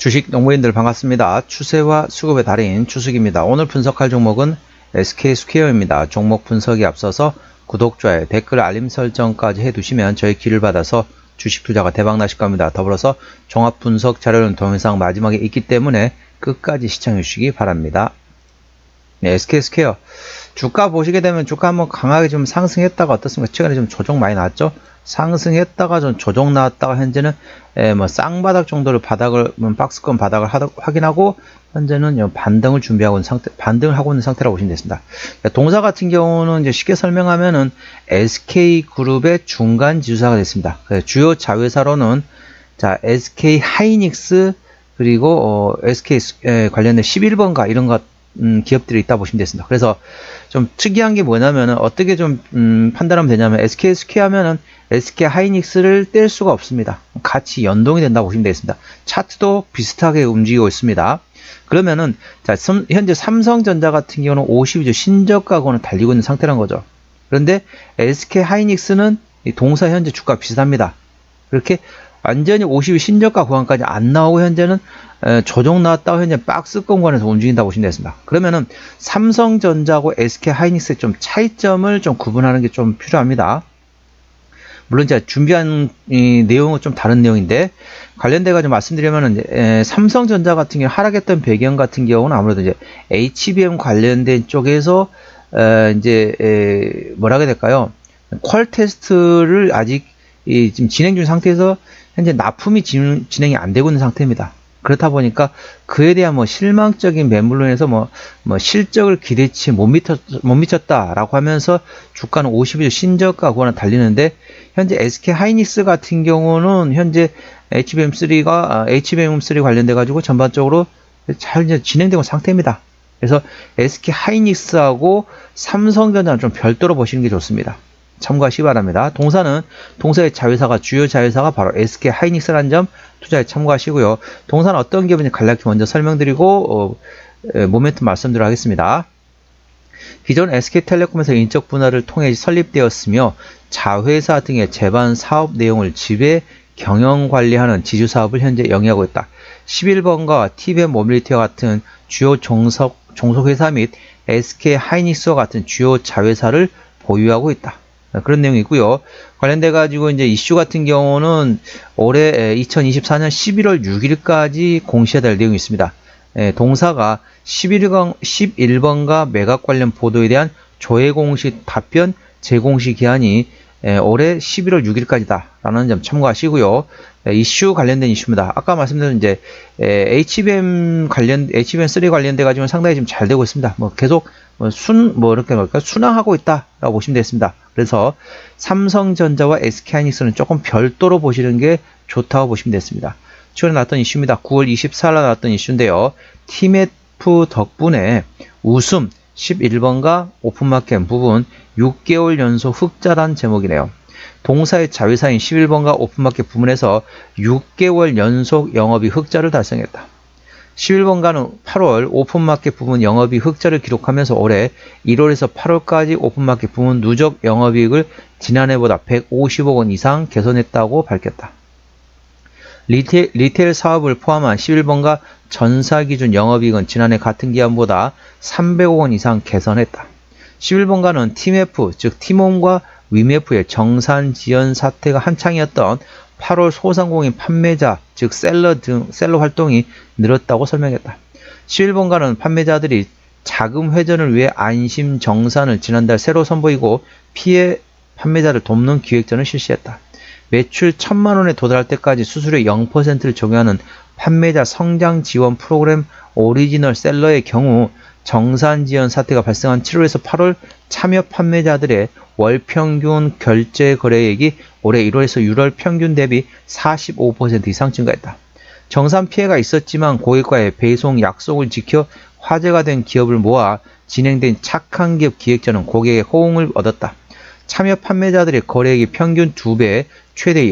주식 농부인들 반갑습니다. 추세와 수급의 달인 추석입니다. 오늘 분석할 종목은 SK스퀘어입니다. 종목 분석에 앞서서 구독, 좋아요, 댓글, 알림 설정까지 해두시면 저희 길을 받아서 주식 투자가 대박나실 겁니다. 더불어서 종합 분석 자료는 동영상 마지막에 있기 때문에 끝까지 시청해 주시기 바랍니다. 네, SK스퀘어 주가 보시게 되면 주가 한번 강하게 좀 상승했다가 어떻습니까? 최근에 좀 조정 많이 나왔죠? 상승했다가 좀 조정 나왔다가 현재는 뭐 쌍바닥 정도를 박스권 바닥을 확인하고 현재는 반등을 준비하고 있는 상태, 반등을 하고 있는 상태라고 보시면 되겠습니다. 동사 같은 경우는 이제 쉽게 설명하면은 SK그룹의 중간 지주사가 됐습니다. 주요 자회사로는 자 SK 하이닉스 그리고 SK 관련된 11번가 이런 것 기업들이 있다 보시면 되겠습니다. 그래서 좀 특이한 게 뭐냐면은 어떻게 좀 판단하면 되냐면 SK스퀘어 하면은 SK 하이닉스를 뗄 수가 없습니다. 같이 연동이 된다고 보시면 되겠습니다. 차트도 비슷하게 움직이고 있습니다. 그러면은 자 현재 삼성전자 같은 경우는 52주 신저가권을 달리고 있는 상태란 거죠. 그런데 SK 하이닉스는 동사 현재 주가 비슷합니다. 그렇게 완전히 50일 신저가 구간까지 안 나오고 현재는 조정 나왔다가 현재 박스권 구간에서 움직인다고 보시면 되겠습니다. 그러면은 삼성전자하고 SK 하이닉스의 좀 차이점을 좀 구분하는 게 좀 필요합니다. 물론 제가 준비한 이 내용은 좀 다른 내용인데 관련돼 가지고 말씀드리면은 이제 삼성전자 같은 경우 하락했던 배경 같은 경우는 아무래도 이제 HBM 관련된 쪽에서 이제 뭐라 해야 될까요? 퀄 테스트를 아직 지금 진행 중 상태에서 현재 납품이 진행이 안 되고 있는 상태입니다. 그렇다 보니까 그에 대한 뭐 실망적인 매물로 인해서 뭐 실적을 기대치 못 미쳤다라고 하면서 주가는 50일 신저가 구간을 달리는데 현재 SK 하이닉스 같은 경우는 현재 HBM3 관련돼 가지고 전반적으로 잘 이제 진행되고 있는 상태입니다. 그래서 SK 하이닉스하고 삼성전자는 좀 별도로 보시는 게 좋습니다. 참고하시기 바랍니다. 동사의 자회사가 주요 자회사가 바로 SK 하이닉스라는 점 투자에 참고하시고요. 동사는 어떤 기업인지 간략히 먼저 설명드리고 모멘tum 말씀드리도록 하겠습니다. 기존 SK텔레콤에서 인적 분할을 통해 설립되었으며 자회사 등의 제반 사업 내용을 지배 경영 관리하는 지주 사업을 현재 영위하고 있다. 11번가 TBM 모빌리티와 같은 주요 종속회사 및 SK 하이닉스와 같은 주요 자회사를 보유하고 있다. 그런 내용이 있고요. 관련돼 가지고 이제 이슈 같은 경우는 올해 2024년 11월 6일까지 공시해야 될 내용이 있습니다. 동사가 11번가 매각 관련 보도에 대한 조회 공식 답변 제공시 기한이 올해 11월 6일까지다 라는 점 참고하시고요. 이슈 관련된 이슈입니다. 아까 말씀드린 이제 HBM3 관련돼 가지고 상당히 지금 잘 되고 있습니다. 뭐 계속 이렇게 순항하고 있다라고 보시면 되겠습니다. 그래서 삼성전자와 SK하이닉스는 조금 별도로 보시는 게 좋다고 보시면 되겠습니다. 최근에 나왔던 이슈입니다. 9월 24일 나왔던 이슈인데요. TMF 덕분에 웃음 11번가 오픈마켓 부분 6개월 연속 흑자란 제목이네요. 동사의 자회사인 11번가 오픈마켓 부문에서 6개월 연속 영업이 흑자를 달성했다. 11번가는 8월 오픈마켓 부문 영업이 흑자를 기록하면서 올해 1월에서 8월까지 오픈마켓 부문 누적 영업이익을 지난해보다 150억 원 이상 개선했다고 밝혔다. 리테일 사업을 포함한 11번가 전사기준 영업이익은 지난해 같은 기간보다 300억 원 이상 개선했다. 11번가는 팀F, 즉 팀홈과 위메프의 정산 지연 사태가 한창이었던 8월 소상공인 판매자, 즉 셀러 활동이 늘었다고 설명했다. 11번가는 판매자들이 자금 회전을 위해 안심 정산을 지난달 새로 선보이고 피해 판매자를 돕는 기획전을 실시했다. 매출 1,000만 원에 도달할 때까지 수수료 0%를 적용하는 판매자 성장 지원 프로그램 오리지널 셀러의 경우 정산 지연 사태가 발생한 7월에서 8월 참여 판매자들의 월 평균 결제 거래액이 올해 1월에서 6월 평균 대비 45% 이상 증가했다. 정산 피해가 있었지만 고객과의 배송 약속을 지켜 화제가 된 기업을 모아 진행된 착한 기업 기획전은 고객의 호응을 얻었다. 참여 판매자들의 거래액이 평균 2배, 최대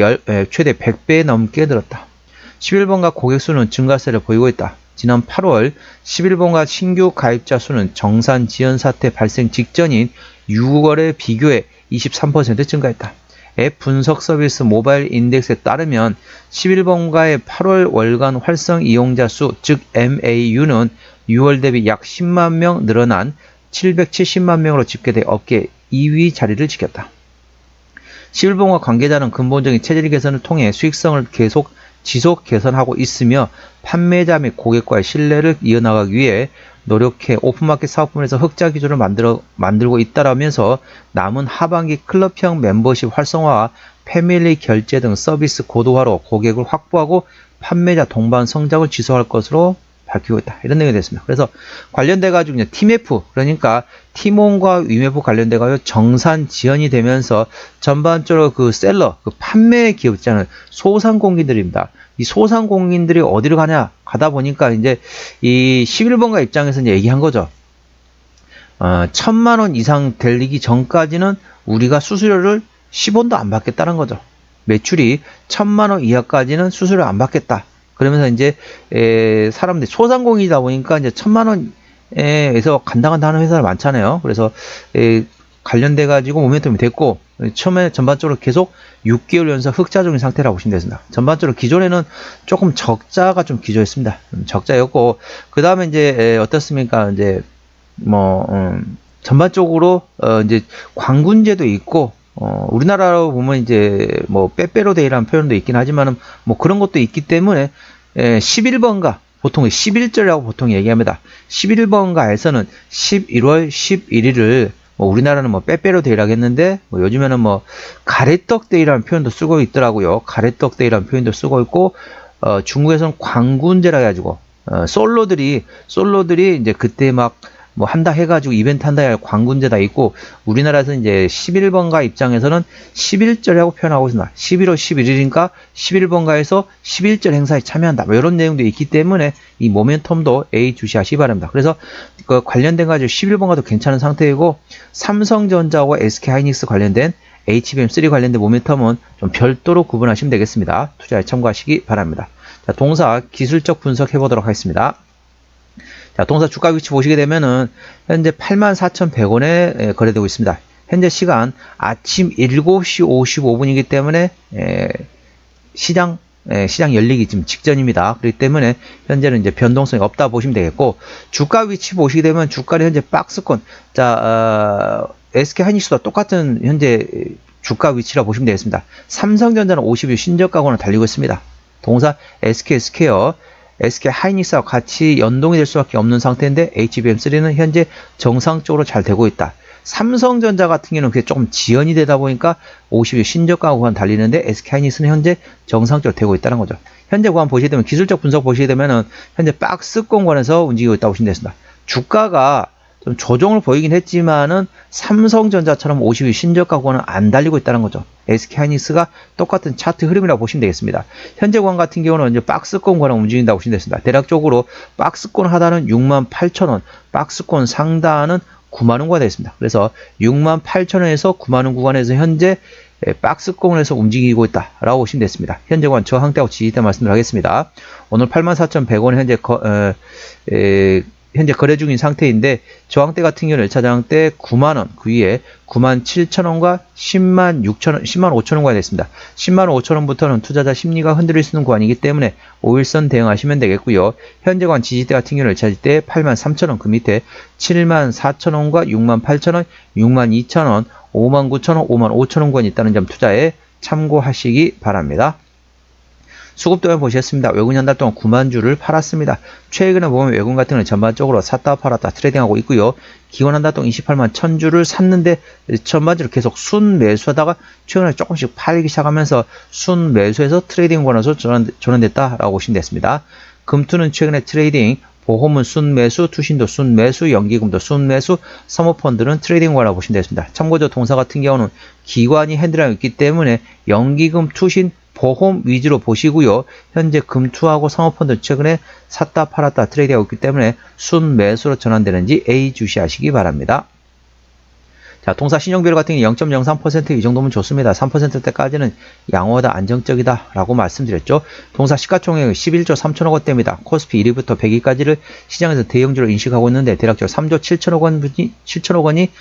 100배 넘게 늘었다. 11번가 고객 수는 증가세를 보이고 있다. 지난 8월 11번가 신규 가입자 수는 정산 지연 사태 발생 직전인 6월에 비교해 23% 증가했다. 앱 분석 서비스 모바일 인덱스에 따르면 11번가의 8월 월간 활성 이용자 수, 즉 MAU는 6월 대비 약 10만 명 늘어난 770만 명으로 집계돼 업계 2위 자리를 지켰다. 11번가 관계자는 근본적인 체질 개선을 통해 수익성을 지속 개선하고 있으며 판매자 및 고객과의 신뢰를 이어나가기 위해 노력해 오픈마켓 사업부문에서 흑자 기준을 만들고 있다라면서 남은 하반기 클럽형 멤버십 활성화와 패밀리 결제 등 서비스 고도화로 고객을 확보하고 판매자 동반 성장을 지속할 것으로 밝히고 있다. 이런 내용이 됐습니다. 그래서 관련돼 가지고 팀F, 그러니까 팀원과 위메프 관련돼 가지고 정산 지연이 되면서 전반적으로 그 셀러, 그 판매 기업 있잖아요. 소상공인들입니다. 이 소상공인들이 어디로 가다 보니까 이제 이 11번가 입장에서 이제 얘기한 거죠. 1000만 원 이상 들리기 전까지는 우리가 수수료를 10원도 안 받겠다는 거죠. 매출이 1000만 원 이하까지는 수수료 안 받겠다. 그러면서 이제 사람들이 소상공인이다 보니까 이제 1000만 원에서 간다 하는 회사가 많잖아요. 그래서 관련돼 가지고 모멘텀이 됐고, 처음에 전반적으로 계속 6개월 연속 흑자적인 상태라고 보시면 되겠습니다. 전반적으로 기존에는 조금 적자가 좀 기조했습니다. 적자였고, 그 다음에 이제 어떻습니까? 이제 전반적으로 이제 광군제도 있고, 우리나라로 보면 이제 빼빼로데이라는 표현도 있긴 하지만은 그런 것도 있기 때문에 11번가 보통 11절이라고 보통 얘기합니다. 11번가에서는 11월 11일을 우리나라는 빼빼로데이라고 했는데 요즘에는 가래떡데이라는 표현도 쓰고 있더라고요. 가래떡데이라는 표현도 쓰고 있고, 중국에서는 광군제라 해가지고 솔로들이 이제 그때 한다 해가지고 이벤트 한다 해가지고 광군제다 있고, 우리나라에서는 이제 11번가 입장에서는 11절이라고 표현하고 있습니다. 11월 11일이니까 11번가에서 11절 행사에 참여한다. 이런 내용도 있기 때문에 이 모멘텀도 A 주시하시기 바랍니다. 그래서 그 관련된 가지고 11번가도 괜찮은 상태이고, 삼성전자와 SK하이닉스 관련된 HBM3 관련된 모멘텀은 좀 별도로 구분하시면 되겠습니다. 투자에 참고하시기 바랍니다. 자, 동사 기술적 분석해 보도록 하겠습니다. 자, 동사 주가 위치 보시게 되면은 현재 84,100원에 거래되고 있습니다. 현재 시간 아침 7시 55분이기 때문에 시장 열리기 지금 직전입니다. 그렇기 때문에 현재는 이제 변동성이 없다 보시면 되겠고, 주가 위치 보시게 되면 주가는 현재 박스권, SK하이닉스와 똑같은 현재 주가 위치라 보시면 되겠습니다. 삼성전자는 50일 신저가권을 달리고 있습니다. 동사 SK스퀘어, SK하이닉스와 같이 연동이 될 수밖에 없는 상태인데 HBM3는 현재 정상적으로 잘 되고 있다. 삼성전자 같은 경우는 그게 조금 지연이 되다 보니까 50일 신저가 구간 달리는데 SK하이닉스는 현재 정상적으로 되고 있다는 거죠. 현재 구간 보시게 되면 기술적 분석 보시게 되면은 현재 박스권권에서 움직이고 있다고 보시면 되겠습니다. 주가가 좀 조정을 보이긴 했지만은 삼성전자처럼 50일 신저가 구간은 안 달리고 있다는 거죠. SK하이닉스가 똑같은 차트 흐름이라고 보시면 되겠습니다. 현재 구간 같은 경우는 이제 박스권 구간을 움직인다고 보시면 되겠습니다. 대략적으로 박스권 하단은 68,000원, 박스권 상단은 90,000원가 되겠습니다. 그래서 68,000원에서 90,000원 구간에서 현재 박스권에서 움직이고 있다라고 보시면 되겠습니다. 현재 구간 저항대하고 지지대 말씀을 하겠습니다. 오늘 84,100원 현재 거래 중인 상태인데, 저항대 같은 경우는 1차 저항대 90,000원, 그 위에 97,000원과 105,000원가 됐습니다. 105,000원부터는 투자자 심리가 흔들릴 수 있는 구간이기 때문에 5일선 대응하시면 되겠고요. 현재 구간 지지대 같은 경우는 1차 지지대 83,000원, 그 밑에 74,000원과 68,000원, 62,000원, 59,000원, 55,000원 구간이 있다는 점 투자에 참고하시기 바랍니다. 수급동향 보셨습니다. 외국인 한 달 동안 9만 주를 팔았습니다. 최근에 보면 외국인 같은 경우는 전반적으로 샀다 팔았다 트레이딩하고 있고요. 기관 한 달 동안 28만 1000주를 샀는데 전반적으로 계속 순매수하다가 최근에 조금씩 팔기 시작하면서 순매수해서 트레이딩 권에서 전환됐다라고 보시면 됐습니다. 금투는 최근에 트레이딩, 보험은 순매수, 투신도 순매수, 연기금도 순매수, 사모펀드는 트레이딩 권이라고 보시면 되겠습니다. 참고로 동사 같은 경우는 기관이 핸들하고 있기 때문에 연기금, 투신, 보험 위주로 보시고요. 현재 금투하고 사모펀드 최근에 샀다 팔았다 트레이드하고 있기 때문에 순매수로 전환되는지 A 주시하시기 바랍니다. 자, 동사 신용비율 같은 경우 0.03% 이 정도면 좋습니다. 3%대까지는 양호하다, 안정적이다 라고 말씀드렸죠. 동사 시가총액은 11조 3천억 원대입니다. 코스피 1위부터 100위까지를 시장에서 대형주로 인식하고 있는데 대략적으로 3조 7천억 원이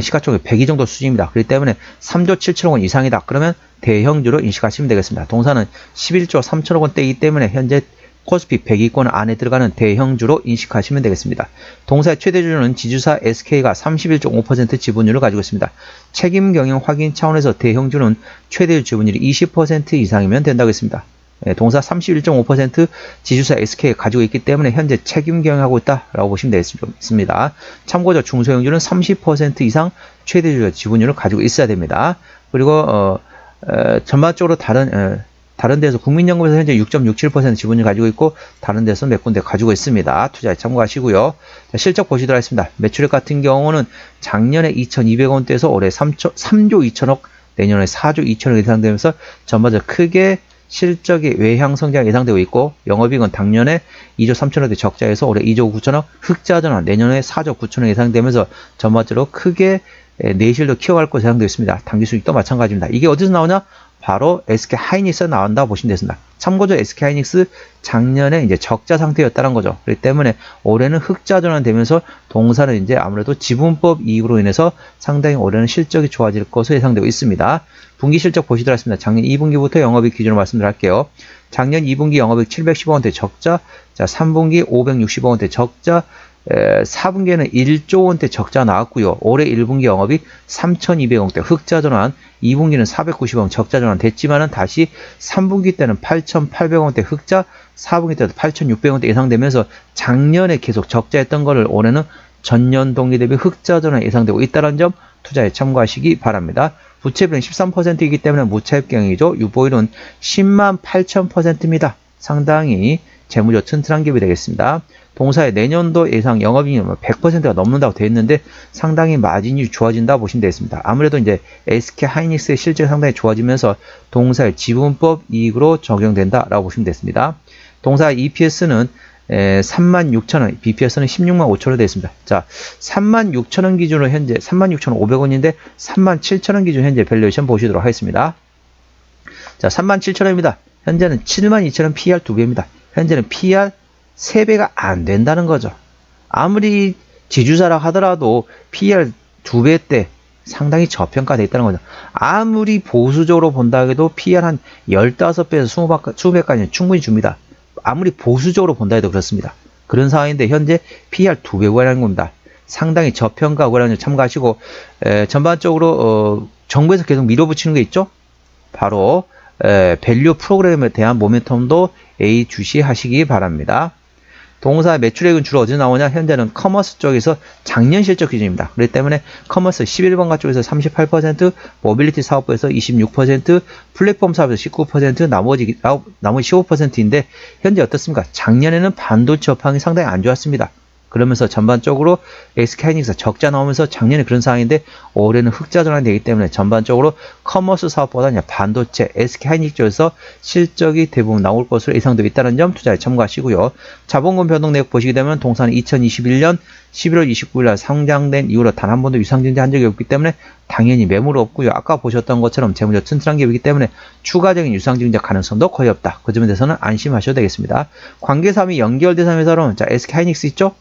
시가총액 102 정도 수준입니다. 그렇기 때문에 3조 7천억 원 이상이다. 그러면 대형주로 인식하시면 되겠습니다. 동사는 11조 3천억 원대이기 때문에 현재 코스피 100위권 안에 들어가는 대형주로 인식하시면 되겠습니다. 동사의 최대주주는 지주사 SK가 31.5% 지분율을 가지고 있습니다. 책임 경영 확인 차원에서 대형주는 최대 지분율이 20% 이상이면 된다고 했습니다. 동사 31.5% 지주사 SK가 가지고 있기 때문에 현재 책임 경영하고 있다라고 보시면 되겠습니다. 참고로 중소형주는 30% 이상 최대주주 지분율을 가지고 있어야 됩니다. 그리고 전반적으로 다른 데서 국민연금에서 현재 6.67% 지분을 가지고 있고 다른 데서 몇 군데 가지고 있습니다. 투자에 참고하시고요. 자, 실적 보시도록 하겠습니다. 매출액 같은 경우는 작년에 2,200원대에서 올해 3조 2천억, 내년에 4조 2천억 예상되면서 전반적으로 크게 실적의 외향 성장 예상되고 있고 영업이익은 작년에 2조 3천억대 적자에서 올해 2조 9천억 흑자 전환, 내년에 4조 9천억 예상되면서 전반적으로 크게 내실도 키워갈 것으로 예상되고 있습니다. 당기수익도 마찬가지입니다. 이게 어디서 나오냐? 바로 SK하이닉스가 나온다고 보시면 되겠습니다. 참고로 SK하이닉스 작년에 이제 적자 상태였다는 거죠. 그렇기 때문에 올해는 흑자 전환되면서 동사는 이제 아무래도 지분법 이익으로 인해서 상당히 올해는 실적이 좋아질 것으로 예상되고 있습니다. 분기 실적 보시도록 하겠습니다. 작년 2분기부터 영업이익 기준으로 말씀드릴게요. 작년 2분기 영업이익 710억원대 적자, 자 3분기 560억원대 적자, 4분기에는 1조 원대 적자 나왔고요. 올해 1분기 영업이 3,200억원대 흑자 전환, 2분기는 490억 적자 전환 됐지만은 다시 3분기 때는 8,800억원대 흑자, 4분기 때도 8,600억원대 예상되면서 작년에 계속 적자했던 거를 올해는 전년 동기 대비 흑자 전환 예상되고 있다는 점 투자에 참고하시기 바랍니다. 부채비는 13%이기 때문에 무차입 경영이죠. 유보율은 10만 8,000%입니다. 상당히 재무적 튼튼한 기업이 되겠습니다. 동사의 내년도 예상 영업이익이 100%가 넘는다고 되어 있는데 상당히 마진이 좋아진다고 보시면 되겠습니다. 아무래도 이제 SK하이닉스의 실적이 상당히 좋아지면서 동사의 지분법 이익으로 적용된다라고 보시면 되겠습니다. 동사의 EPS는 36,000원, BPS는 16만 5천원 되어 있습니다. 자, 36,000원 기준으로 현재 36,500원인데 37,000원 기준 현재 밸류에이션 보시도록 하겠습니다. 자, 37,000원입니다. 현재는 72,000원 PER 2배입니다. 현재는 PER 3배가 안 된다는 거죠. 아무리 지주사라 하더라도 PER 2배 때 상당히 저평가되어 있다는 거죠. 아무리 보수적으로 본다 해도 PER 한 15배에서 20배까지는 충분히 줍니다. 아무리 보수적으로 본다 해도 그렇습니다. 그런 상황인데 현재 PER 2배라는 겁니다. 상당히 저평가고라는 점 참고하시고 전반적으로 정부에서 계속 밀어붙이는 게 있죠. 바로 밸류 프로그램에 대한 모멘텀도 A 주시하시기 바랍니다. 동사 매출액은 주로 어디서 나오냐? 현재는 커머스 쪽에서 작년 실적 기준입니다. 그렇기 때문에 커머스 11번가 쪽에서 38%, 모빌리티 사업부에서 26%, 플랫폼 사업에서 19%, 나머지 15%인데 현재 어떻습니까? 작년에는 반도체 업황이 상당히 안 좋았습니다. 그러면서 전반적으로 SK하이닉스가 적자 나오면서 작년에 그런 상황인데 올해는 흑자 전환이 되기 때문에 전반적으로 커머스 사업보다 그냥 반도체 SK하이닉스 쪽에서 실적이 대부분 나올 것으로 예상되고 있다는 점 투자에 참고하시고요. 자본금 변동 내역 보시게 되면 동사는 2021년 11월 29일 날 상장된 이후로 단 한 번도 유상증자 한 적이 없기 때문에 당연히 매물 없고요. 아까 보셨던 것처럼 재무적 튼튼한 기업이기 때문에 추가적인 유상증자 가능성도 거의 없다. 그 점에 대해서는 안심하셔도 되겠습니다. 관계사업이 연결대상 회사로는 자 SK하이닉스 있죠?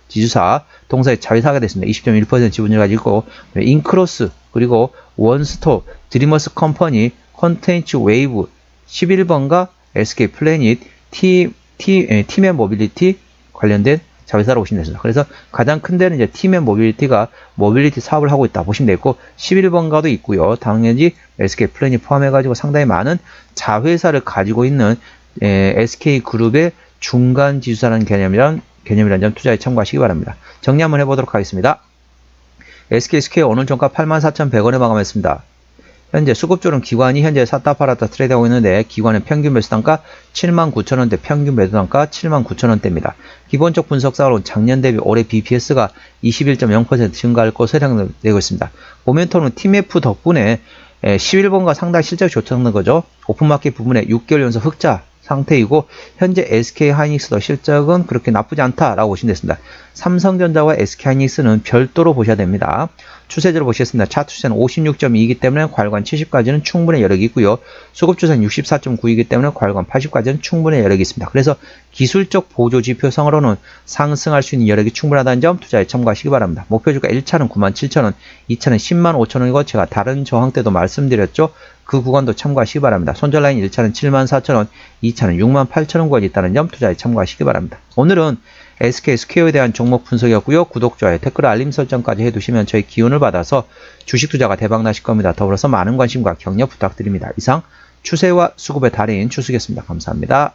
지주사 동사의 자회사가 됐습니다. 20.1% 지분을 가지고 인크로스 그리고 원스톱, 드리머스 컴퍼니, 컨텐츠 웨이브 11번가 SK 플래닛, 팀앤 모빌리티 관련된 자회사로 보시면 됩니다. 그래서 가장 큰 데는 이제 팀앤 모빌리티가 모빌리티 사업을 하고 있다 보시면 되고 11번가도 있고요. 당연히 SK 플래닛 포함해가지고 상당히 많은 자회사를 가지고 있는 SK 그룹의 중간 지주사라는 개념이란 점 투자에 참고하시기 바랍니다. 정리 한번 해보도록 하겠습니다. SK스퀘어 오늘 종가 84,100원에 마감했습니다. 현재 수급주는 기관이 현재 샀다 팔았다 트레이드하고 있는데 기관의 평균 매수단가 79,000원대, 평균 매도단가 79,000원대입니다. 기본적 분석사로 작년 대비 올해 BPS가 21.0% 증가할 것으로 예상되고 있습니다. 모멘텀은 TMF 덕분에 11번가 상당히 실적이 좋다는 거죠. 오픈마켓 부분에 6개월 연속 흑자 상태이고 현재 SK하이닉스도 실적은 그렇게 나쁘지 않다라고 보시면 되겠습니다. 삼성전자와 SK하이닉스는 별도로 보셔야 됩니다. 추세적으로 보시겠습니다. 차트 추세는 56.2이기 때문에 과열관 70까지는 충분히 여력이 있고요. 수급 추세는 64.9이기 때문에 과열관 80까지는 충분히 여력이 있습니다. 그래서 기술적 보조 지표상으로는 상승할 수 있는 여력이 충분하다는 점 투자에 참고하시기 바랍니다. 목표주가 1차는 97,000원, 2차는 105,000원이고 제가 다른 저항 때도 말씀드렸죠. 그 구간도 참고하시기 바랍니다. 손절라인 1차는 74,000원, 2차는 68,000원 구간이 있다는 점 투자에 참고하시기 바랍니다. 오늘은 SK스퀘어에 대한 종목 분석이었고요. 구독, 좋아요, 댓글, 알림 설정까지 해두시면 저희 기운을 받아서 주식 투자가 대박 나실 겁니다. 더불어서 많은 관심과 격려 부탁드립니다. 이상 추세와 수급의 달인 추수겠습니다. 감사합니다.